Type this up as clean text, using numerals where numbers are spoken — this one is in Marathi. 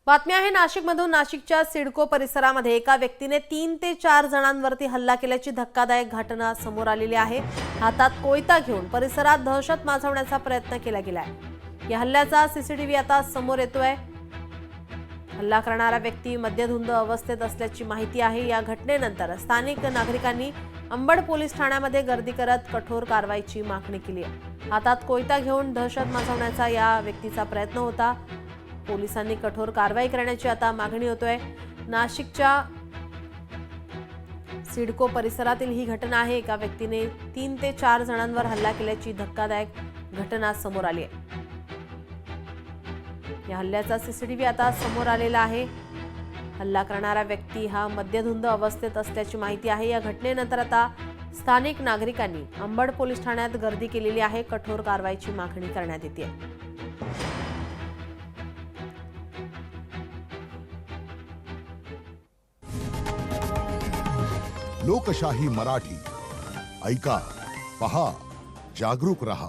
बातमी आहे नाशिकमधून। नाशिकच्या सिडको परिसरामध्ये एका व्यक्तीने 3 ते 4 जणांवरती हल्ला केल्याची धक्कादायक घटना समोर आलेली आहे। हातात कोयता घेऊन परिसरात दहशत माजवण्याचा प्रयत्न केला गेलाय। या हल्ल्याचा सीसीटीव्ही आता समोर येतोय। हल्ला करणारा व्यक्ती मद्यधुंद अवस्थेत असल्याची माहिती आहे। या घटनेनंतर स्थानिक नागरिकांनी अंबड पोलीस ठाण्यामध्ये गर्दी करत कठोर कारवाईची मागणी केली आहे। हातात कोयता घेऊन दहशत माजवण्याचा या व्यक्तीचा प्रयत्न होता। पोलिसांनी कठोर कारवाई करण्याची आता मागणी होतोय। नाशिकच्या सिडको परिसरातील ही घटना आहे। एका व्यक्तीने 3 ते 4 जणांवर हल्ला केल्याची धक्कादायक घटना समोर आली आहे। या हल्ल्याचा सीसीटीव्ही आता समोर आलेला आहे। हल्ला करणारा व्यक्ती हा मद्यधुंद अवस्थेत असल्याची माहिती आहे। या घटनेनंतर आता स्थानिक नागरिकांनी अंबड पोलीस ठाण्यात गर्दी केलेली आहे। कठोर कारवाईची मागणी करण्यात येते। लोकशाही मराठी ऐका, पहा, जागरूक रहा।